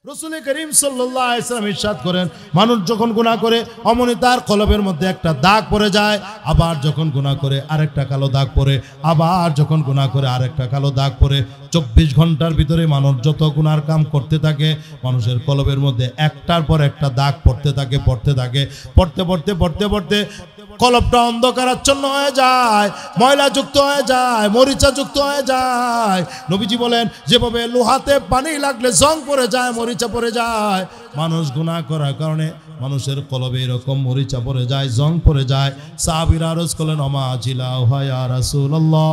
রাসূল করিম সাল্লাল্লাহু আলাইহি ওয়াসাল্লাম ইরশাদ করেন, মানুষ যখন গুনাহ করে অমনি তার কলবের মধ্যে একটা দাগ পড়ে যায়, আবার যখন গুনাহ করে আরেকটা কালো দাগ পড়ে, আবার যখন গুনাহ করে আরেকটা কালো দাগ পড়ে। 24 ঘন্টার ভিতরে মানুষ যত গুনার কাম করতে থাকে, মানুষের কলবের মধ্যে একটার পর একটা দাগ পড়তে থাকে, পড়তে কলবটা অন্ধকারাচ্ছন্ন হয়ে যায়, ময়লাযুক্ত হয়ে যায়, মরিচাযুক্ত হয়ে যায়। নবীজি বলেন, যেভাবে লোহাতে পানি লাগলে জং পড়ে যায়, মরিচা পড়ে যায়, মানুষ গুনাহ করার কারণে মানুষের কলবে এরকম মরিচা পড়ে যায়, জং পড়ে যায়। সাহাবীরা আরজ করলেন, ওমা জিলাহা ইয়া রাসূলুল্লাহ,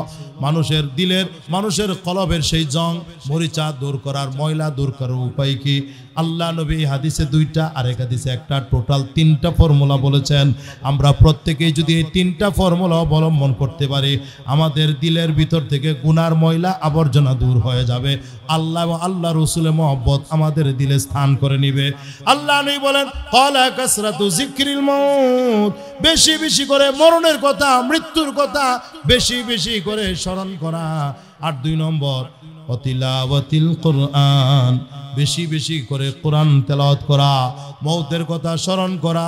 মানুষের দিলের, মানুষের কলবের সেই জং মরিচা দূর করার, ময়লা দূর করার উপায় কি? আল্লাহ নবী হাদিসে 2টা, আরেক হাদিসে একটা, টোটাল 3টা ফর্মুলা বলেছেন। আমরা প্রত্যেকেই যদি এই 3টা ফর্মুলা অবলম্বন করতে পারি, আমাদের দিলের ভিতর থেকে গুনার ময়লা আবর্জনা দূর হয়ে যাবে। আল্লাহ এবং আল্লাহ রাসূলের মহব্বত আমাদের দিলে স্থান করে নিবে। আল্লাহ নবী বলেন, ক্বালা কাসরাতু যিকরিল মাউত, বেশি বেশি করে মরণের কথা, মৃত্যুর কথা বেশি বেশি করে স্মরণ করা। আর 2 নম্বর, তিলাওয়াতিল কুরআন, বেশি বেশি করে কোরআন তেলাওয়াত করা, মৌতের কথা স্মরণ করা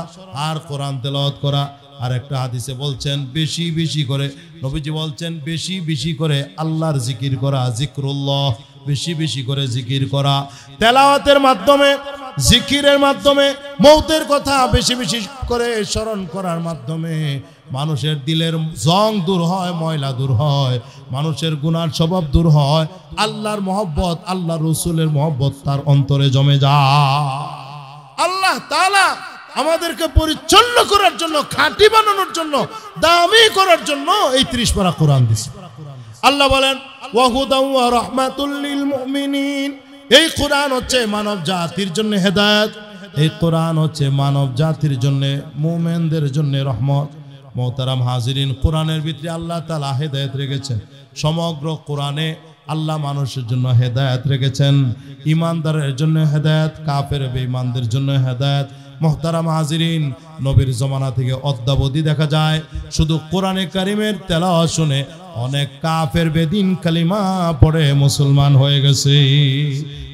আর কোরআন তেলাওয়াত করা। আর একটা হাদিসে বলছেন, বেশি বেশি করে, নবীজি বলছেন, বেশি বেশি করে আল্লাহর জিকির করা, জিকরুল্লাহ, বেশি বেশি করে জিকির করা। তেলাওয়াতের মাধ্যমে, জিকিরের মাধ্যমে, মৌতের কথা বেশি বেশি করে স্মরণ করার মাধ্যমে মানুষের দিলের জং দূর হয়, ময়লা দূর হয়, মানুষের গুনার স্বভাব দূর হয়, আল্লাহর মহব্বত, আল্লাহ রসুলের মহব্বত তার অন্তরে জমে যায়। আল্লাহ তাআলা আমাদেরকে পরিচ্ছন্ন করার জন্য, খাঁটি বানানোর জন্য, দামি করার জন্য এই 30 পারা কোরআন দিয়েছে। আল্লাহ বলেন, ওয়া হুদাও ওয়া রাহমাতুল লিল মুমিনিন, এই কোরআন হচ্ছে মানব জাতির জন্য হেদায়েত, এই কোরআন হচ্ছে মানব জাতির জন্য, মুমিনদের জন্য রহমত। মোহতারাম হাজিরিন, কোরআনের ভিতরে আল্লাহ তাআলা হেদায়েত রেখেছেন। সমগ্র কোরআনে আল্লাহ মানুষের জন্য হেদায়েত রেখেছেন, ইমানদারের জন্য হেদায়েত, কাফের বেঈমানদের জন্য হেদায়েত। মোহতারাম হাজিরিন, নবীর জমানা থেকে অদ্যাবধি দেখা যায়, শুধু কোরআনে কারিমের তেলাওয়াত শুনে অনেক কাফের বেদিন কালিমা পড়ে মুসলমান হয়ে গেছে।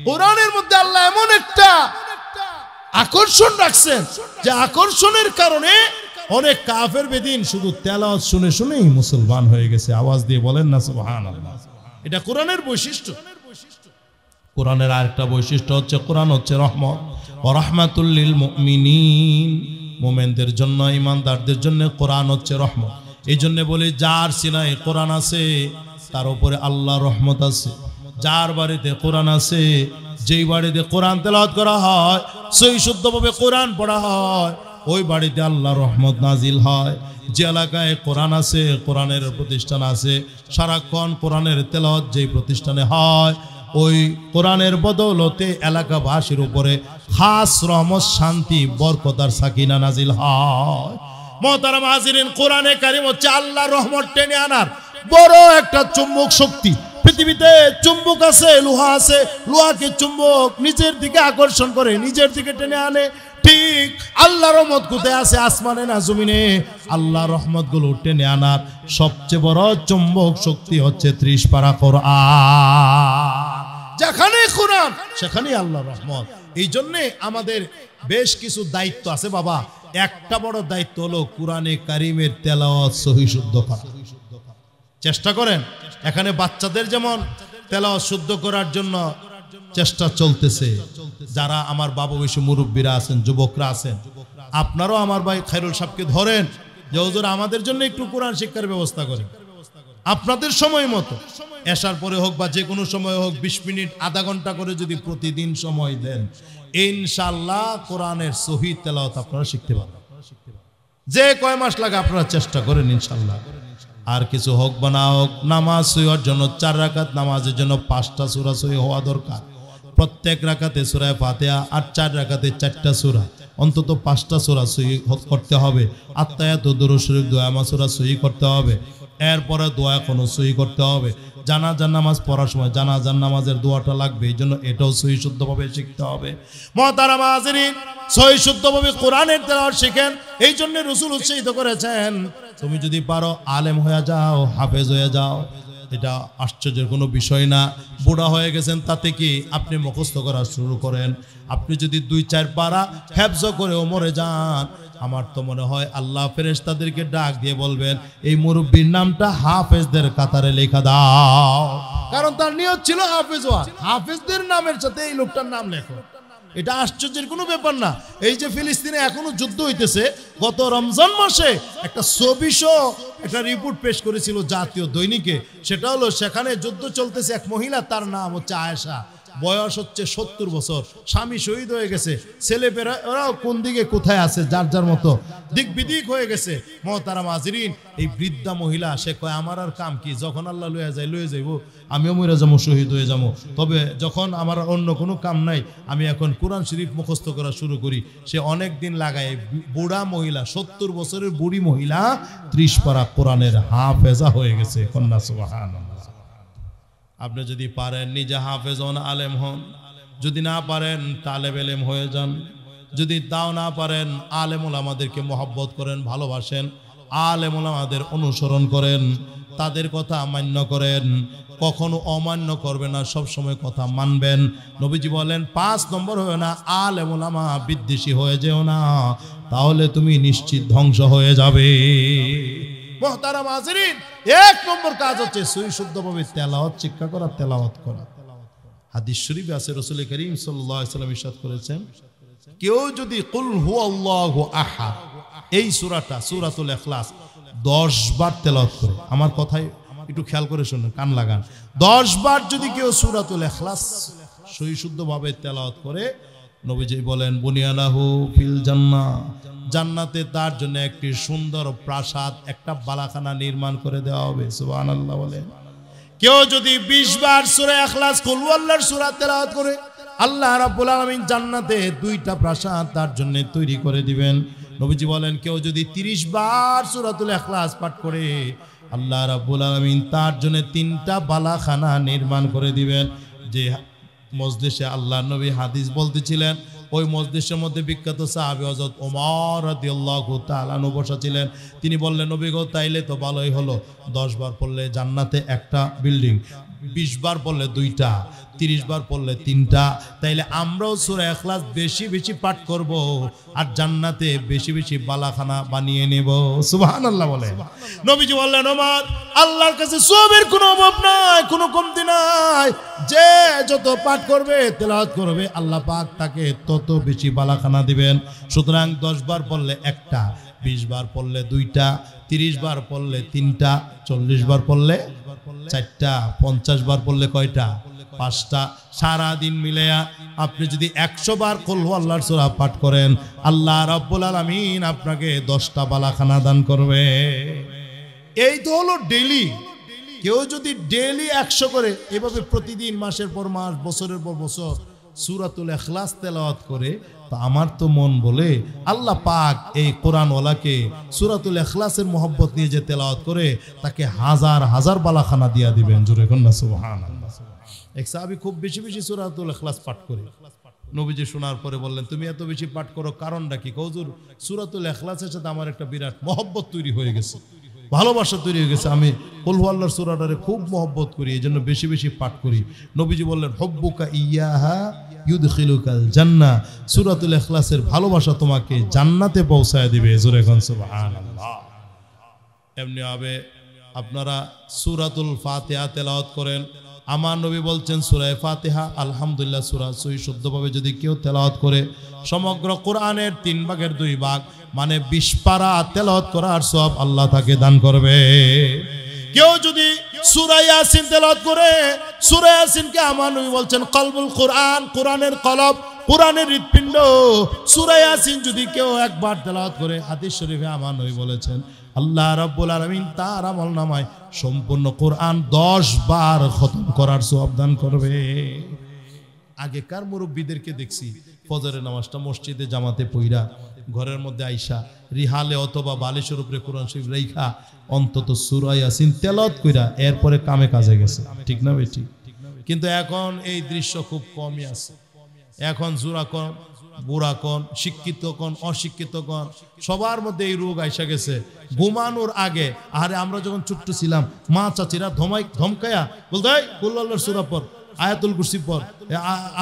কোরআনের মধ্যে আল্লাহ এমন একটা আকর্ষণ রাখছেন, যে আকর্ষণের কারণে অনেক কাফের বেদিন শুধু তেলাওয়াত শুনে শুনেই মুসলমান হয়ে গেছে। আওয়াজ দিয়ে বলেন না সুবহানাল্লাহ। এটা কোরআনের বৈশিষ্ট্য। কোরআনের আরেকটা বৈশিষ্ট্য হচ্ছে, কোরআন হচ্ছে রহমত, ওয়া রাহমাতুল লিল মুমিনিন, মুমিনদের জন্য, ইমানদারদের জন্য কোরআন হচ্ছে রহমত। এই জন্য বলি, যার সিনায় কোরআন আছে তার উপরে আল্লাহর রহমত আছে। যার বাড়িতে কোরআন আছে, যেই বাড়িতে কোরআন তেলাওয়াত করা হয়, সহি শুদ্ধভাবে কোরআন পড়া হয়, ওই বাড়িতে আল্লাহর রহমত নাজিল হয়। যে এলাকায় কোরআন আছে, কোরআনের প্রতিষ্ঠান আছে, সারাক্ষণ কোরআনের তেলাওয়াত যেই প্রতিষ্ঠানে হয়, ওই কোরআনের বদৌলতে এলাকাবাসীর উপরে খাস রহমত, শান্তি, বরকত আর সাকিনা নাজিল হয়। মোহতারাম হাজিরিন, কোরআনে কারিম হচ্ছে আল্লাহর রহমত টেনে আনার বড় একটা চুম্বক শক্তি। পৃথিবীতে চুম্বক আছে, লোহা আছে, লোহাকে চুম্বক নিজের দিকে আকর্ষণ করে, নিজের দিকে টেনে আনে। ঠিক আল্লাহর রহমত কোথায় আছে? আসমানে না জমিনে। আল্লাহর রহমত গুলো টেনে আনার সবচেয়ে বড় চুম্বক শক্তি হচ্ছে 30 পারা কোরআন। যেখানে কোরআন সেখানে আল্লাহর রহমত। এই জন্য আমাদের বেশ কিছু দায়িত্ব আছে বাবা। একটা বড় দায়িত্ব হলো কোরআনে কারিমের তেলাওয়াত সহি শুদ্ধ করা। চেষ্টা করেন। এখানে বাচ্চাদের যেমন তেলাওয়াত শুদ্ধ করার জন্য চেষ্টা চলতেছে, যারা আমার বাবা বেশি মুরব্বীরা আছেন, যুবকরা আছেন, আপনারাও আমার ভাই খায়রুল সাহেবকে ধরেন যে হুজুর আমাদের জন্য একটু কোরআন শিক্ষার ব্যবস্থা করেন। আপনাদের সময় মতো এশার পরে হোক বা যে কোনো সময় হোক, 20 মিনিট, আধা ঘন্টা করে যদি প্রতিদিন সময় দেন, ইনশাআল্লাহ কোরআনের সহি তেলাওয়াত আপনারা শিখতে পারবেন। যে কয় মাস লাগে আপনারা চেষ্টা করেন ইনশাআল্লাহ। আর কিছু হোক বা না হোক, নামাজ সহি হওয়ার জন্য 4 রাকাত নামাজের জন্য 5টা সূরা সহি হওয়া দরকার। প্রত্যেক রাকাতে সূরা ফাতিহা আর 4 রাকাতে 4টা সূরা, অন্তত 5টা সূরা সহি করতে হবে। আত্তায়াত, দুরূদ শরীফ, দোয়া মাসুরা সহি করতে হবে। এরপরে দোয়া কোনো সহি করতে হবে। জানাজার নামাজ পড়ার সময় জানাজার নামাজের দোয়াটা লাগবে, এই জন্য এটাও সহি শুদ্ধভাবে শিখতে হবে। মুহতারাম হাজিরিন, সহি শুদ্ধভাবে কোরআনের তেলাওয়াত শিখেন। এই জন্য রাসূল উৎসাহিত করেছেন, তুমি যদি পারো আলেম হয়ে যাও, হাফেজ হয়ে যাও। এটা আশ্চর্যের কোনো বিষয় না। বুড়া হয়ে গেছেন তাতে কি আপনি মুখস্থ করা শুরু করেন। আপনি যদি 2-4 পারা হেফজ করেও মরে যান, আমার তো মনে হয় আল্লাহ ফেরেশতাদেরকে ডাক দিয়ে বলবেন এই মুরব্বীর নামটা হাফেজদের কাতারে লেখা দাও, কারণ তার নিয়ত ছিল হাফেজ হওয়া। হাফেজদের নামের সাথে এই লোকটার নাম লেখো। এটা আশ্চর্যের কোনো ব্যাপার না। এই যে ফিলিস্তিনে এখনো যুদ্ধ হইতেছে, গত রমজান মাসে একটা 2400 একটা রিপোর্ট পেশ করেছিল জাতীয় দৈনিকে। সেটা হলো সেখানে যুদ্ধ চলতেছে, এক মহিলা, তার নাম হচ্ছে আয়েশা, বয়স হচ্ছে 70 বছর, স্বামী শহীদ হয়ে গেছে, ছেলেপেরা ওরাও কোন দিকে কোথায় আছে যার যার মতো দিক বিদিক হয়ে গেছে। মহতারাম হাজিরিন, এই বৃদ্ধা মহিলা সে কয় আমার আর কাম কি, যখন আল্লাহ লয়ে যাইব আমিও মরে যাবো, শহীদ হয়ে যাবো, তবে যখন আমার অন্য কোনো কাম নাই আমি এখন কোরআন শরীফ মুখস্থ করা শুরু করি। সে অনেক দিন লাগায়, বুড়া মহিলা, 70 বছরের বুড়ি মহিলা 30 পারা কোরআনের হাফেজা হয়ে গেছে। কন্যা সুবহানাল্লাহ। আপনি যদি পারেন নিজে হাফেজ হন, আলেম হন, যদি না পারেন তালেব এলেম হয়ে যান, যদি তাও না পারেন আলেম ওলামাদেরকে মহব্বত করেন, ভালোবাসেন, আলেম ওলামাদের অনুসরণ করেন, তাদের কথা মান্য করেন, কখনো অমান্য করবে না, সব সময় কথা মানবেন। নবীজি বলেন 5 নম্বর হয় না আলেম ওলামা বিদ্বেষী হয়ে যেও না, তাহলে তুমি নিশ্চিত ধ্বংস হয়ে যাবে। মুহতারাম হাজিরিন, 1 নম্বর কাজ হচ্ছে সহি শুদ্ধভাবে তেলাওয়াত শিক্ষা করা, তেলাওয়াত করা। হাদিস শরীফে আছে রাসূল করিম সাল্লাল্লাহু আলাইহি ওয়াসাল্লাম ইরশাদ করেছেন, কেউ যদি কুল হুয়াল্লাহু আহাদ এই সূরাটা, সূরাতুল ইখলাস 10 বার তেলাওয়াত করে, আমার কথাই একটু খেয়াল করে শুনুন, কান লাগান, 10 বার যদি কেউ সূরাতুল ইখলাস সহি শুদ্ধভাবে তেলাওয়াত করে, নবীজি বলেন বুনিয়ালাহু ফিল জান্নাহ, জান্নাতে তার জন্য একটি সুন্দর প্রাসাদ, একটা বালাখানা নির্মাণ করে দেওয়া হবে। সুবহানাল্লাহ বলেন। কেউ যদি 20 বার সূরা ইখলাস কুল হুয়াল্লাহর সূরা তেলাওয়াত করে, আল্লাহ রাব্বুল আলামিন জান্নাতে 2টা প্রাসাদ তার জন্য তৈরি করে দিবেন। নবীজি বলেন কেউ যদি 30 বার সূরাতুল ইখলাস পাঠ করে, আল্লাহ রাব্বুল আলামিন তার জন্য 3টা বালাখানা নির্মাণ করে দিবেন। যে মজলিসে আল্লাহ নবী হাদিস বলতেছিলেন, ওই মজলিসের মধ্যে বিখ্যাত সাহাবী হযরত ওমর রাদিয়াল্লাহু তাআলা আনহু বসা ছিলেন। তিনি বললেন, নবী গো, তাইলে তো ভালোই হলো, 10 বার পড়লে জান্নাতে একটা বিল্ডিং, 20 বার পড়লে 2টা, 30 বার পড়লে 3টা, তাইলে আমরাও সূরা ইখলাস বেশি বেশি পাঠ করব আর জান্নাতে বেশি বেশি বালাখানা বানিয়ে নেব। সুবহানাল্লাহ বলে। নবীজি বললেন, ওমর, আল্লাহর কাছে সবের কোনো অভাব নাই, কোনো কমতি নাই, যে যত পাঠ করবে, তেলাওয়াত করবে, আল্লাহ পাক তাকে তত বেশি বালাখানা দিবেন। সুতরাং 10 বার পড়লে একটা, 20 বার পড়লে 2টা, 30 বার পড়লে 3টা, 40 বার পড়লে 4টা, 50 বার পড়লে কয়টা? 5টা। সারা দিন মিলেয়া আপনি যদি 100 বার কুল হুয়াল্লাহর সূরা পাঠ করেন, আল্লাহ রাব্বুল আলামিন আপনাকে 10টা বালাখানা দান করবে। এই তো হলো ডেইলি। কেউ যদি ডেইলি 100 করে, এভাবে প্রতিদিন মাসের পর মাস, বছরের পর বছর সূরাতুল ইখলাস তেলাওয়াত করে, তো আমার তো মন বলে আল্লাহ পাক এই কোরআনওয়ালাকে সূরাতুল ইখলাসের মহব্বত নিয়ে যে তেলাওয়াত করে, তাকে হাজার হাজার বালাখানা দিয়া দিবেন। জোরে কন্না সুবহানাল্লাহ। এক সাহাবী খুব বেশি বেশি সূরাতুল ইখলাস পাঠ করে, নবীজি শোনার পরে বললেন, তুমি এত বেশি পাঠ করো কারণটা কি? হুজুর, সূরাতুল ইখলাসের সাথে আমার একটা বিরাট মহব্বত তৈরি হয়ে গেছে, ভালোবাসা তৈরি হয়ে গেছে, আমি কুল হুয়াল্লাহর সূরাটারে খুব মহব্বত করি, এজন্য বেশি বেশি পাঠ করি। নবীজি বললেন, হুব্বুকা ইয়াহা ইউদখিলুকাল জান্নাহ, সূরাতুল ইখলাসের ভালোবাসা তোমাকে জান্নাতে পৌঁছায় দিবে। জোরে কোন সুবহানাল্লাহ। এমনি ভাবে আপনারা সূরাতুল ফাতিহা তেলাওয়াত করেন। আমার নবী বলছেন, সূরা ফাতিহা আলহামদুলিল্লাহ সূরা সহি শুদ্ধভাবে যদি কেউ তেলাওয়াত করে, সমগ্র কোরআনের 3 ভাগের 2 ভাগ মানে 20 পারা তেলাওয়াত করার সওয়াব আল্লাহ তাকে দান করবে। কেউ যদি সূরা ইয়াসিন তেলাওয়াত করে, সূরা ইয়াসিনকে আমার নবী বলছেন কলবুল কোরআন, কোরআনের কলব, কোরআনের হৃৎপিণ্ড। সূরা ইয়াসিন যদি কেউ একবার তেলাওয়াত করে, হাদিস শরীফে আমার নবী বলেছেন আল্লাহ রাব্বুল আলামিন তার আমলনামায় সম্পূর্ণ কোরআন 10 বার খতম করার সওয়াব দান করবে। আগেকার মুরব্বীদেরকে দেখছি ফজরের নামাজটা মসজিদে জামাতে পইরা ঘরের মধ্যে আইসা রিহালে অথবা বালিশের উপরে কোরআন শরীফ রাইখা অন্তত সূরা ইয়াসিন তেলাওয়াত কইরা এরপরে কামে কাজে গেছে, ঠিক না বেটি? কিন্তু এখন এই দৃশ্য খুব কমই আছে। এখন বুড়া কোন, শিক্ষিত কোন, অশিক্ষিত কোন, সবার মধ্যে এই রোগ আইসা গেছে। ঘুমানোর আগে, আরে আমরা যখন ছোট্ট ছিলাম মা চাচিরা ধমকায়া বলতে হয় কুল আল্লাহর সূরা পড়, আয়াতুল কুরসি পড়,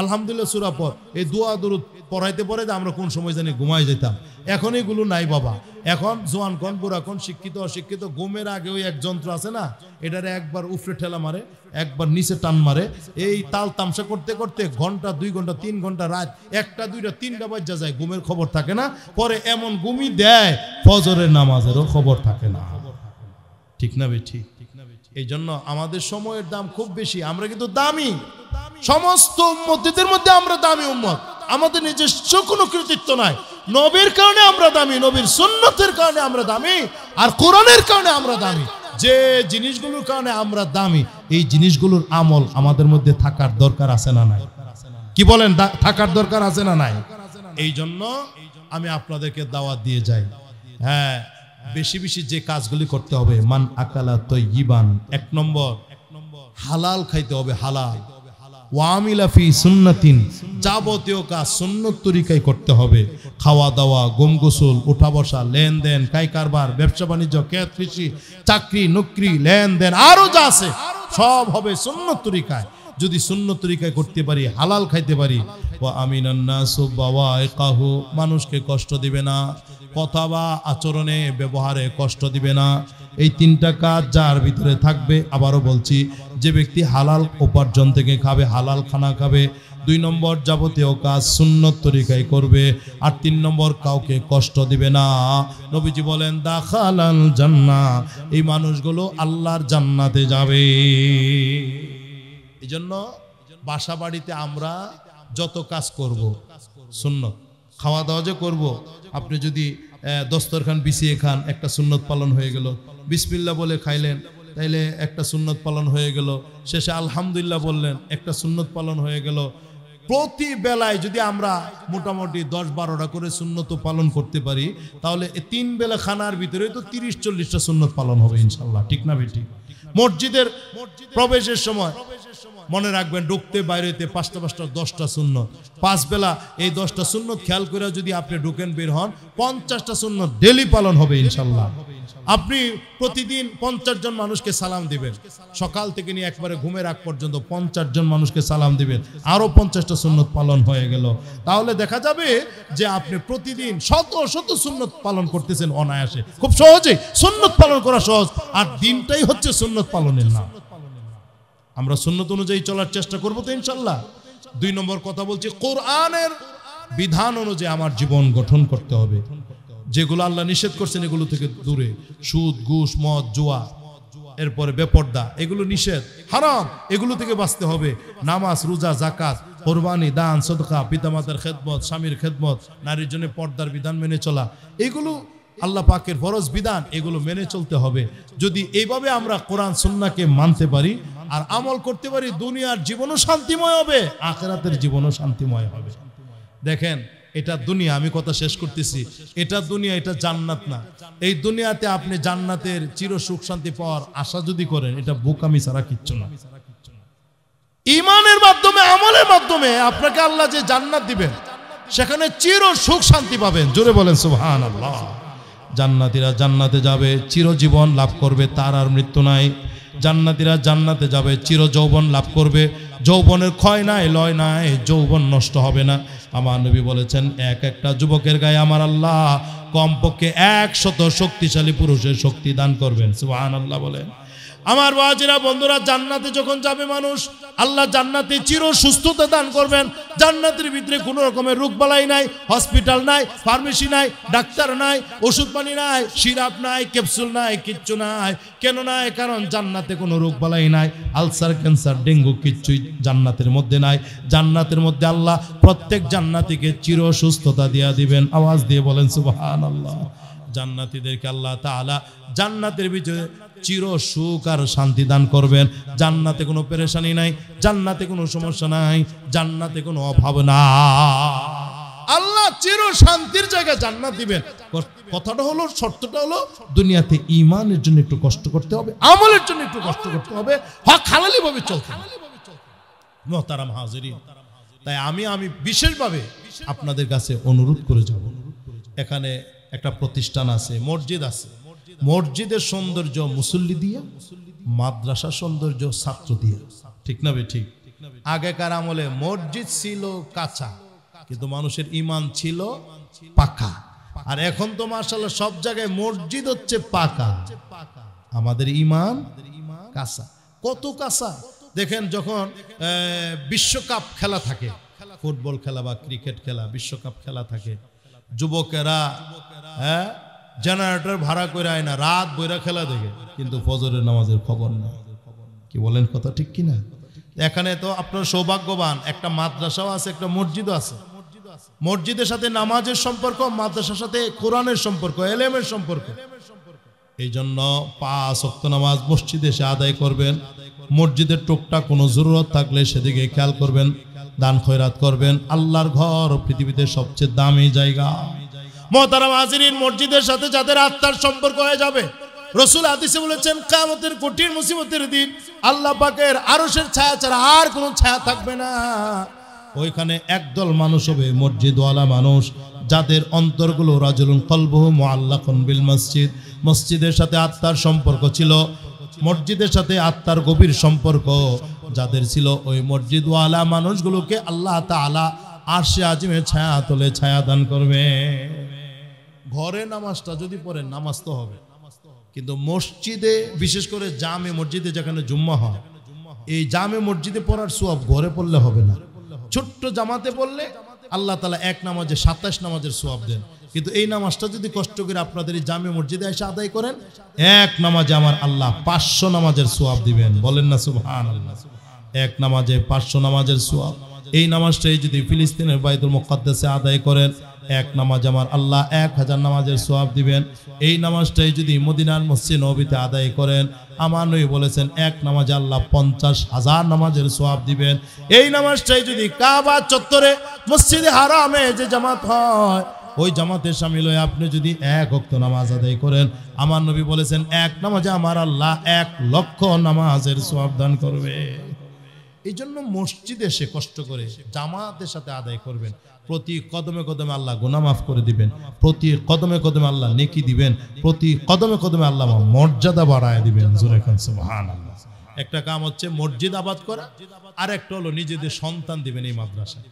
আলহামদুলিল্লাহ সূরা পড়, এই দোয়া দরুদ পড়াইতে পড়াইতে আমরা কোন সময় জানি ঘুমাই যেতাম। এখন এগুলো নাই বাবা। এখন জোয়ান কোন, বুড়া কোন, শিক্ষিত অশিক্ষিত, ঘুমের আগে ওই এক যন্ত্র আছে না, এটারে একবার উফরে ঠেলা মারে, একবার নিচে টান মারে, এই তাল তামসা করতে করতে ঘন্টা 2 ঘন্টা 3 ঘন্টা, রাত 1টা 2টা 3টা বাজা যায়, ঘুমের খবর থাকে না। পরে এমন ঘুমি দেয় ফজরের নামাজেরও খবর থাকে না। ঠিক না বেঠি? এই জন্য আমাদের সময়ের দাম খুব বেশি। আমরা কিন্তু দামি, সমস্ত উম্মতদের মধ্যে আমরা দামি উম্মত। আমাদের নিজস্ব কোনো কৃতিত্ব নাই। নবীর কারণে আমরা দামি, নবীর সুন্নতের কারণে আমরা দামি, আর কোরআনের কারণে আমরা দামি। যে জিনিসগুলোর কারণে আমরা দামি, এই জিনিসগুলোর আমল আমাদের মধ্যে থাকার দরকার আছে না নাই? কি বলেন, থাকার দরকার আছে না নাই? এই জন্য আমি আপনাদেরকে দাওয়াত দিয়ে যাই, হ্যাঁ, বেশি বেশি যে কাজগুলি করতে হবে। মান আকালা তয়্যিবান, 1 নম্বর হালাল খাইতে হবে, হালাল। ওয়ামিলা ফি সুন্নাতিন, যাবতীয় কাজ সুন্নত তরিকায় করতে হবে। খাওয়া দাওয়া, গম গোসল, উঠা বসা, লেনদেন, কাই কারবার, ব্যবসা বাণিজ্য, ক্ষেত কৃষি, চাকরি নকরি, লেনদেন, আরো যা আছে সব হবে সুন্নত তরিকায়। যদি সুন্নত তরিকায় করতে পারি, হালাল খাইতে পারি, ওয়া আমিনান নাসু বাওয়াইকাহু, মানুষকে কষ্ট দিবে না, কথা বা আচরণে ব্যবহারে কষ্ট দিবে না। এই 3টা কাজ যার ভিতরে থাকবে, আবারও বলছি, যে ব্যক্তি হালাল উপার্জন থেকে খাবে, হালাল খানা খাবে, 2 নম্বর যাবতীয় কাজ সুন্নত তরিকায় করবে, আর 3 নম্বর কাউকে কষ্ট দিবে না। নবীজি বলেন দাখালাল জান্নাহ, এই মানুষগুলো আল্লাহর জান্নাতে যাবে। এই জন্য বাসা বাড়িতে আমরা যত কাজ করব সুন্নত, খাওয়া দাওয়া যে করব, আপনি যদি দস্তরখান বিছিয়ে খান, একটা সুন্নত পালন হয়ে গেল। বিসমিল্লাহ বলে খাইলেন, তাইলে একটা সুন্নত পালন হয়ে গেল। শেষে আলহামদুলিল্লাহ বললেন, একটা সুন্নত পালন হয়ে গেল। প্রতি বেলায় যদি আমরা মোটামুটি 10-12টা করে সুন্নত পালন করতে পারি, তাহলে 3 বেলা খানার ভিতরে তো 30-40টা সুন্নত পালন হবে ইনশাল্লাহ। ঠিক না বেটি? মসজিদের প্রবেশের সময় মনে রাখবেন, ঢুকতে বাইরেতে 5টা 10টা সুন্নত, 5 বেলা এই 10টা সুন্নত খেয়াল করে যদি আপনি ঢুকেন বের হন, 50টা সুন্নত ডেলি পালন হবে ইনশাল্লাহ। আপনি প্রতিদিন 50 জন মানুষকে সালাম দিবেন, সকাল থেকে নিয়ে একবারে ঘুমের আগ পর্যন্ত 50 জন মানুষকে সালাম দিবেন, আরো 50টা সুন্নত পালন হয়ে গেল। তাহলে দেখা যাবে যে আপনি প্রতিদিন শত শত সুন্নত পালন করতেছেন অনায়াসে, খুব সহজে। সুন্নত পালন করা সহজ, আর দিনটাই হচ্ছে সুন্নত পালনের নাম। আমরা সুন্নত অনুযায়ী চলার চেষ্টা করবো তো ইনশাল্লাহ। 2 নম্বর কথা বলছি, কোরআনের বিধান অনুযায়ী আমার জীবন গঠন করতে হবে। যেগুলো আল্লাহ নিষেধ করছেন এগুলো থেকে দূরে, সুদ, ঘুষ, মদ, জুয়া, এরপরে বেপর্দা, এগুলো নিষেধ, হারাম, এগুলো থেকে বাঁচতে হবে। নামাজ, রোজা, যাকাত, কোরবানি, দান, সদকা, পিতামাতার খেদমত, স্বামীর খেদমত, নারীর জন্য পর্দার বিধান মেনে চলা, এগুলো আল্লাহ পাকের ফরজ বিধান, এগুলো মেনে চলতে হবে। যদি এইভাবে আমরা কোরআন সুন্নাহকে মানতে পারি আর আমল করতে পারি, দুনিয়ার জীবনও শান্তিময় হবে, আখিরাতের জীবনও শান্তিময় হবে। দেখেন, এটা দুনিয়া, আমি কথা শেষ করতেছি, এটা দুনিয়া, এটা জান্নাত না। এই দুনিয়াতে আপনি জান্নাতের চির সুখ শান্তি পাওয়ার আশা যদি করেন, এটা বোকামি ছাড়া কিচ্ছু না। ঈমানের মাধ্যমে, আমলের মাধ্যমে আপনাকে আল্লাহ যে জান্নাত দিবেন, সেখানে চির সুখ শান্তি পাবেন। জোরে বলেন সুবহানাল্লাহ। জান্নাতীরা জান্নাতে যাবে, চিরজীবন লাভ করবে, তার আর মৃত্যু নাই। জান্নাতীরা জান্নাতে যাবে, চির যৌবন লাভ করবে, যৌবনের ক্ষয় নাই, লয় নাই, যৌবন নষ্ট হবে না। আমার নবী বলেছেন, একটা যুবকের গায়ে আমার আল্লাহ কমপক্ষে 100 শক্তিশালী পুরুষের শক্তি দান করবেন। সুবহানাল্লাহ বলেন। আমার বাজিরা বন্ধুরা, জান্নাতে যখন যাবে মানুষ, আল্লাহ জান্নাতে চির সুস্থতা দান করবেন। জান্নাতের ভিতরে কোনো রকমের রোগবালাই নাই, হসপিটাল নাই, ফার্মেসি নাই, ডাক্তার নাই, ওষুধ পানি নাই, সিরাপ নাই, ক্যাপসুল নাই, কিচ্ছু নাই। কেন নাই? কারণ জান্নাতে কোনো রোগবালাই নাই, আলসার, ক্যান্সার, ডেঙ্গু কিচ্ছুই জান্নাতের মধ্যে নাই। জান্নাতের মধ্যে আল্লাহ প্রত্যেক জান্নাতীকে চির সুস্থতা দিয়া দিবেন। আওয়াজ দিয়ে বলেন সুবহানাল্লাহ। জান্নাতীদেরকে আল্লাহ তাআলা জান্নাতের ভিতরে চির সুখ আর শান্তি দান করবেন। জান্নাতে কোনো পেরেশানি নাই, জান্নাতে কোনো সমস্যা নাই, জান্নাতে কোনো অভাব না। আল্লাহ চির শান্তির জায়গা জান্নাত দিবেন। কথাটা হলো, শর্তটা হলো, দুনিয়াতে ঈমানের জন্য একটু কষ্ট করতে হবে, আমলের জন্য একটু কষ্ট করতে হবে, হক হালালি ভাবে চলতে হবে। মুহতারাম হাজিরিন, তাই আমি বিশেষভাবে আপনাদের কাছে অনুরোধ করে যাব, এখানে একটা প্রতিষ্ঠান আছে, মসজিদ আছে, মসজিদের সৌন্দর্য মুসল্লি দিয়া, মাদ্রাসার সৌন্দর্য ছাত্র দিয়া। ঠিক না বে ঠিক? আগেকার আমলে মসজিদ ছিল কাঁচা, কিন্তু মানুষের ঈমান ছিল পাকা। আর এখন তো মাশাআল্লাহ সব জায়গায় মসজিদ হচ্ছে পাকা, আমাদের ঈমান কাঁচা। কত কাঁচা দেখেন, যখন বিশ্বকাপ খেলা থাকে, ফুটবল খেলা বা ক্রিকেট খেলা, বিশ্বকাপ খেলা থাকে, যুবকেরা জেনারেটর ভাড়া করে আয় না, রাত বইরা খেলা দেখে, কিন্তু ফজরের নামাজের খবর নেই। কি বলেন, কথা ঠিক কিনা? এখানে তো আপনার সৌভাগ্যবান, একটা মাদ্রাসাও আছে, একটা মসজিদও আছে। মসজিদের সাথে নামাজের সম্পর্ক, মাদ্রাসার সাথে কোরআনের সম্পর্ক, এলেমের সম্পর্ক। এই জন্য 5 ওয়াক্ত নামাজ মসজিদে এসে আদায় করবেন। মসজিদের টুকটাক কোনো জরুরত থাকলে সেদিকে খেয়াল করবেন, দান খয়রাত করবেন। আল্লাহর ঘর পৃথিবীতে সবচেয়ে দামি জায়গা। মুহতারাম হাজিরিন, মসজিদের সাথে যাদের আত্মার সম্পর্ক হয়ে যাবে, রাসূল হাদিসে বলেছেন কিয়ামতের কঠিন মুসিবতের দিন আল্লাহ পাকের আরশের ছায়া ছাড়া আর কোনো ছায়া থাকবে না। ওইখানে একদল মানুষ হবে, মসজিদওয়ালা মানুষ, যাদের অন্তরগুলো রাজুলুন কলবুহু মুআল্লাকুন বিল মসজিদ, মসজিদের সাথে আত্মার সম্পর্ক ছিল, মসজিদের সাথে আত্মার গভীর সম্পর্ক যাদের ছিল, ওই মসজিদওয়ালা মানুষগুলোকে আল্লাহ তাআলা আরশে আজিমের ছায়া তলে ছায়া দান করবে। ঘরে নামাজটা যদি পড়েন, নামাজ তো হবে, কিন্তু মসজিদে, বিশেষ করে জামে মসজিদে যেখানে জুম্মা হয়, এই জামে মসজিদে পড়ার সওয়াব ঘরে পড়লে হবে না। ছোট্ট জামাতে পড়লে আল্লাহ তাআলা এক নামাজে 27 নামাজের সওয়াব দেন, কিন্তু এই নামাজটা যদি কষ্ট করে আপনাদের এই জামে মসজিদে এসে আদায় করেন, এক নামাজে আমার আল্লাহ 500 নামাজের সওয়াব দিবেন। বলেন না সুবহানাল্লাহ? এক নামাজে 500 নামাজের সওয়াব। এই নামাজটাই যদি ফিলিস্তিনের বাইতুল মুকাদ্দাসে আদায় করেন, এক নামাজ আমার আল্লাহ 1000 নামাজের সওয়াব দিবেন। এই নামাজটাই যদি মদিনার মসজিদ নববীতে আদায় করেন, আমার নবী বলেছেন এক নামাজে আল্লাহ 50,000 নামাজের সওয়াব দিবেন। এই নামাজটাই যদি কাবা চত্বরে মসজিদে হারামে যে জামাত হয়, ওই জামাতে শামিল হয়ে আপনি যদি 1 ওয়াক্ত নামাজ আদায় করেন, আমার নবী বলেছেন এক নামাজে আমার আল্লাহ 1 লক্ষ নামাজের সওয়াব দান করবে। এই জন্য মসজিদে এসে কষ্ট করে জামাতের সাথে আদায় করবেন। প্রতি কদমে কদমে আল্লাহ গুনাহ মাফ করে দিবেন, প্রতি কদমে কদমে আল্লাহ নেকি দিবেন, প্রতি কদমে কদমে আল্লাহ মর্যাদা বাড়ায় দিবেন। জোরে কান সুবহানাল্লাহ। একটা কাম হচ্ছে মসজিদ আবাদ করা, আর একটা হলো নিজেদের সন্তান দিবেন এই মাদ্রাসায়,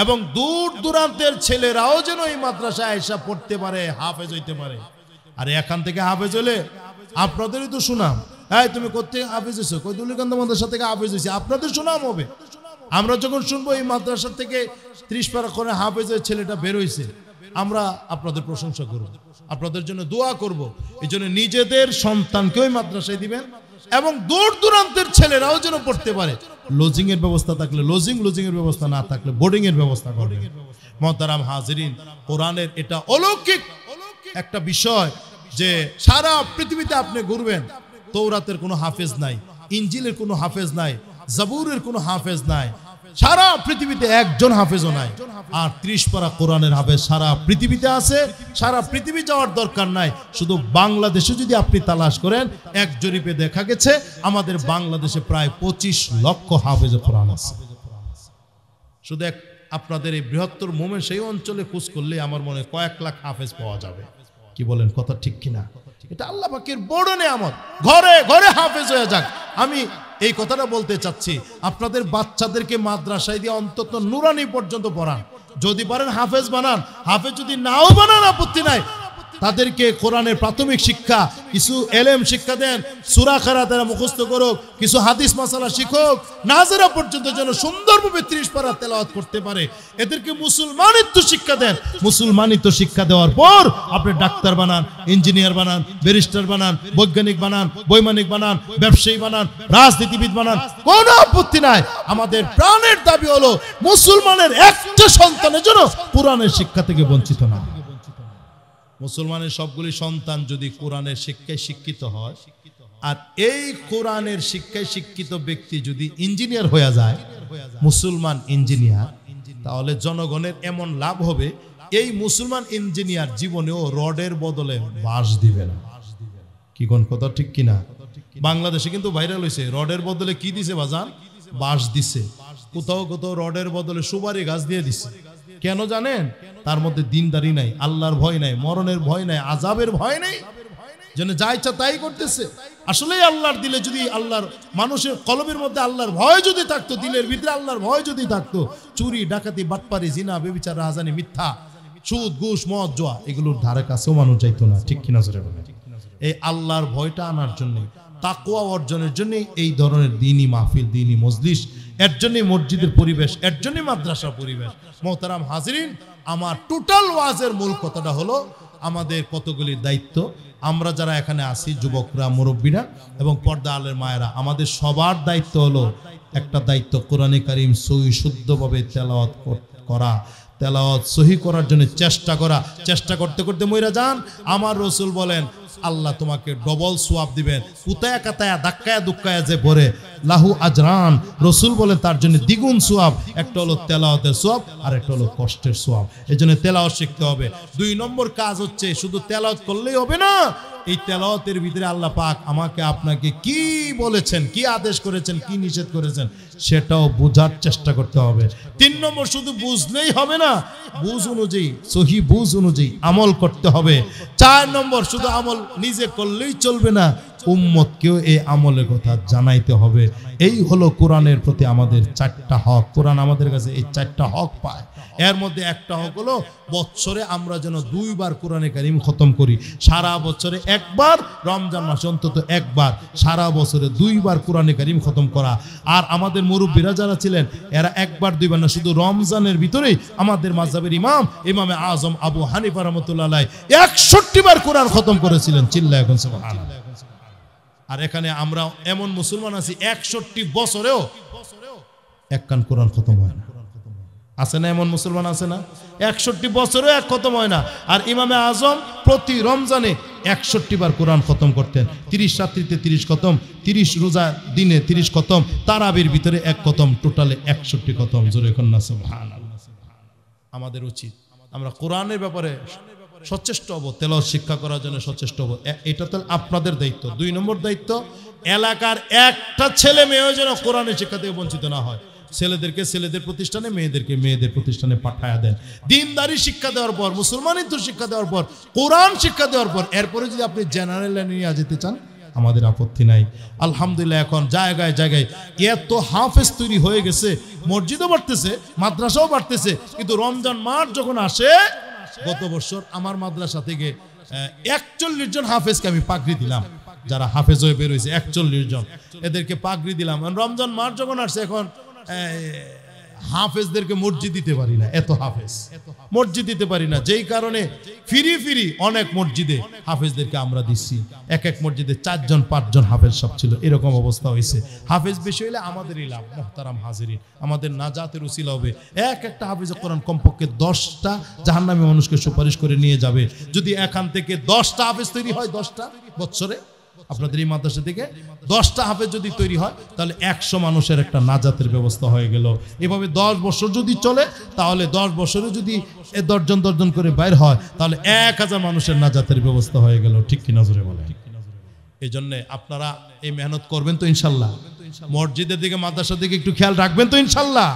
এবং দূর দূরান্তের ছেলেরাও যেন এই মাদ্রাসায় এসে পড়তে পারে, হাফেজ হইতে পারে। আর এখান থেকে হাফেজ হলে আপনাদেরই তো সুনাম। হ্যাঁ, তুমি কোত্থেকে হাফেজ হয়েছো? কই দুলিকান্ত মাদ্রাসা থেকে হাফেজ হয়েছে, আপনাদের সুনাম হবে। আমরা যখন শুনবো এই মাদ্রাসা থেকে 30 পারা করে হাফেজের ছেলেটা বের হয়েছে, আমরা আপনাদের প্রশংসা করব, আপনাদের জন্য দোয়া করব। এই জন্য নিজেদের সন্তানকে ওই মাদ্রাসায় দিবেন, এবং দূর দূরান্তের ছেলেরাও যেন পড়তে পারে। লজিং এর ব্যবস্থা থাকলে লজিং এর ব্যবস্থা না থাকলে বোর্ডিং এর ব্যবস্থা করবেন। মুহতারাম হাজিরিন, কোরআনের এটা অলৌকিক একটা বিষয় যে সারা পৃথিবীতে আপনি ঘুরবেন, তৌরাতের কোনো হাফেজ নাই, ইনজিলের কোনো হাফেজ নাই, জাবুরের কোনো হাফেজ নাই, সারা পৃথিবীতে একজন হাফেজও নাই। আর 30 পারা কোরআনের হাফেজ সারা পৃথিবীতে আছে। সারা পৃথিবী যাওয়ার দরকার নাই, শুধু বাংলাদেশে যদি আপনি তালাশ করেন, এক জরিপে দেখা গেছে আমাদের বাংলাদেশে প্রায় 25 লক্ষ হাফেজ কোরআন আছে। শুধু আপনাদের এই বৃহত্তর মোমেন সেই অঞ্চলে খোঁজ করলে আমার মনে কয়েক লাখ হাফেজ পাওয়া যাবে। কি বলেন, কথা ঠিক কিনা? এটা আল্লাহ পাকের বড় নেয়ামত। ঘরে ঘরে হাফেজ হয়ে যাক। আমি এই কথাটা বলতে চাচ্ছি, আপনাদের বাচ্চাদেরকে মাদ্রাসায় দিয়ে অন্তত নুরানি পর্যন্ত পড়ান, যদি পারেন হাফেজ বানান। হাফেজ যদি নাও বানান আপত্তি নাই, তাদেরকে কোরআনের প্রাথমিক শিক্ষা, কিছু এলেম শিক্ষা দেন, সূরা কিরাত মুখস্থ করুক, কিছু হাদিস মাসালা শিখুক, নাজেরা পর্যন্ত যেন সুন্দরভাবে 30 পারা তেলাওয়াত করতে পারে। এদেরকে মুসলমানিত্ব শিক্ষা দেন। মুসলমানিত্ব শিক্ষা দেওয়ার পর আপনি ডাক্তার বানান, ইঞ্জিনিয়ার বানান, ব্যারিস্টার বানান, বৈজ্ঞানিক বানান, বৈমানিক বানান, ব্যবসায়ী বানান, রাজনীতিবিদ বানান, কোনো আপত্তি নাই। আমাদের প্রাণের দাবি হলো মুসলমানের একটা সন্তানের জন্য কোরআনের শিক্ষা থেকে বঞ্চিত না। মুসলমানের সবগুলি সন্তান যদি কোরআনের শিক্ষায় শিক্ষিত হয়, আর এই কোরআনের শিক্ষায় শিক্ষিত ব্যক্তি যদি ইঞ্জিনিয়ার হয়ে যায়, মুসলমান ইঞ্জিনিয়ার, তাহলে জনগণের এমন লাভ হবে, এই মুসলমান ইঞ্জিনিয়ার জীবনেও রডের বদলে বাঁশ দিবে না। কি কোন কথা ঠিক কিনা? বাংলাদেশে কিন্তু ভাইরাল হয়েছে, রডের বদলে কি দিছে বাজান? বাঁশ দিছে। কোথাও কোথাও রডের বদলে সুপারি গাছ দিয়ে দিছে। কেন জানেন? তার মধ্যে দিনদারি নাই, আল্লাহর ভয় নাই, মরণের ভয় নাই, আযাবের ভয় নাই, যেন যা ইচ্ছা তাই করতেছে। আসলে আল্লাহর দিলে যদি আল্লাহর মানুষের কলবের মধ্যে আল্লাহর ভয় যদি থাকতো, দিলের ভিতরে আল্লাহর ভয় যদি থাকতো, চুরি ডাকাতি বাটপারি জিনা ব্যভিচার রাহাজানি মিথ্যা সুদ ঘুষ মদ জুয়া এগুলোর ধারে কাছেও মানুষ যাইতো না। ঠিক কিনা জোরে বলেন? এই আল্লাহর ভয়টা আনার জন্য, তাকওয়া অর্জনের জন্য এই ধরনের দ্বীনি মাহফিল, দ্বীনি মজলিস, এর জন্যই মসজিদের পরিবেশ, এর জন্যই মাদ্রাসার পরিবেশ। মোহতারাম হাজিরিন, আমার টোটাল ওয়াজের মূল কথাটা হলো আমাদের কতগুলি দায়িত্ব। আমরা যারা এখানে আছি, যুবকরা, মুরব্বীরা এবং পর্দা আলের মায়েরা, আমাদের সবার দায়িত্ব হলো একটা দায়িত্ব, কোরআনে কারীম সহি শুদ্ধভাবে তেলাওয়াত করা, তেলাওয়াত সহি করার জন্য চেষ্টা করা। চেষ্টা করতে করতে মইরা যান। আমার রাসূল বলেন আল্লাহ তোমাকে ডবল সওয়াব দিবেন। কুতায়া কাতায়া ধাক্কায়া দুক্কায়া যে পড়ে লাহু আজরান, রাসূল বলেন তার জন্য দ্বিগুণ সওয়াব। একটা হলো তেলাওয়াতের সওয়াব আর একটা হলো কষ্টের সওয়াব। এজন্য তেলাওয়াত শিখতে হবে। 2 নম্বর কাজ হচ্ছে শুধু তেলাওয়াত করলেই হবে না, এই তেলাওয়াতের ভিতরে আল্লাহ পাক আমাকে আপনাকে কি বলেছেন, কি আদেশ করেছেন, কি নিষেধ করেছেন সেটাও বোঝার চেষ্টা করতে হবে। 3 নম্বর শুধু বুঝলেই হবে না, বুঝ অনুযায়ী, সহি বুঝ অনুযায়ী আমল করতে হবে। 4 নম্বর শুধু আমল নিজে করলেই চলবে না, উম্মতকেও এই আমলের কথা জানাইতে হবে। এই হলো কোরআনের প্রতি আমাদের 4টা হক। কোরআন আমাদের কাছে এই 4টা হক পায়। এর মধ্যে একটা হক হলো বছরে আমরা যেন 2 বার কোরআনে কারীম খতম করি। সারা বছরে একবার, রমজান মাসে অন্তত একবার, সারা বছরে 2 বার কোরআনে কারীম খতম করা। আর আমাদের মুরব্বীরা যারা ছিলেন এরা 1 বার 2 বার না, শুধু রমজানের ভিতরেই আমাদের মাযহাবের ইমামে আযম আবু হানিফা রাহমাতুল্লাহ আলাইহি 61 বার কোরআন খতম করেছিলেন। চিল্লায় এখন সুবহানাল্লাহ। আর এখানে আমরা এমন মুসলমান আছি 61 বছরেও এক কান কোরআন খতম হয় না। আছে না এমন মুসলমান? আছে না? 61 বছরেও এক খতম হয় না। আর ইমামে আজম প্রতি রমজানে 61 বার কোরআন খতম করতেন। 30 রাত্রিতে 30 খতম, 30 রোজা দিনে 30 খতম, তারাবির ভিতরে 1 খতম, টোটালে 61 খতম। জোরে কন্না সুবহানাল্লাহ। আমাদের উচিত আমরা কোরআনের ব্যাপারে সচেষ্ট হব, তেলাওয়াত শিক্ষা করার জন্য সচেষ্ট হব। এটা তো আপনাদের দায়িত্ব। 2 নম্বর দায়িত্ব, এলাকার একটা ছেলে মেয়েও যেন কোরআনের শিক্ষা থেকে বঞ্চিত না হয়। ছেলেদেরকে ছেলেদের প্রতিষ্ঠানে, মেয়েদেরকে মেয়েদের প্রতিষ্ঠানে পাঠায়া দেন। দিনদারি শিক্ষা দেওয়ার পর, মুসলমানিত্ব শিক্ষা দেওয়ার পর, কোরআন শিক্ষা দেওয়ার পর, এরপরে যদি আপনি জেনারেল লাইনে নিয়ে যেতে চান আমাদের আপত্তি নাই। আলহামদুলিল্লাহ এখন জায়গায় জায়গায় এত হাফেজ তৈরি হয়ে গেছে, মসজিদও বাড়তেছে, মাদ্রাসাও বাড়তেছে। কিন্তু রমজান মাস যখন আসে, গত বছর আমার মাদ্রাসা থেকে 41 জন হাফেজকে আমি পাগড়ি দিলাম। যারা হাফেজ হয়ে বের হয়েছে 41 জন, এদেরকে পাগড়ি দিলাম। রমজান মাস যখন আসছে, এখন হাফেজদেরকে মসজিদ দিতে পারি না, এত হাফেজ মসজিদ দিতে পারি না। যেই কারণে ফিরি অনেক মসজিদে হাফেজদেরকে আমরা দিচ্ছি। এক মসজিদে 4 জন 5 জন হাফেজ সব ছিল, এরকম অবস্থা হয়েছে। হাফেজ বেশি হইলে আমাদেরই লাভ। মুহতারাম হাজিরিন, আমাদের নাজাতের উসিলা হবে। একটা হাফেজ কোরআন কমপক্ষে 10টা জাহান্নামী মানুষকে সুপারিশ করে নিয়ে যাবে। যদি এখান থেকে 10টা হাফেজ তৈরি হয়, 10টা বছরে আপনাদের এই মাদ্রাসা থেকে 10টা হাফেজ যদি তৈরি হয়, তাহলে 100 মানুষের একটা নাজাতের ব্যবস্থা হয়ে গেল। এভাবে 10 বছর যদি চলে, তাহলে 10 বছরে যদি 10 জন করে বাইর হয়, তাহলে 1000 মানুষের নাজাতের ব্যবস্থা হয়ে গেল। ঠিক কি নজরে বলে? এই জন্য আপনারা এই মেহনত করবেন তো ইনশাল্লাহ? মসজিদের দিকে, মাদ্রাসার দিকে একটু খেয়াল রাখবেন তো ইনশাল্লাহ?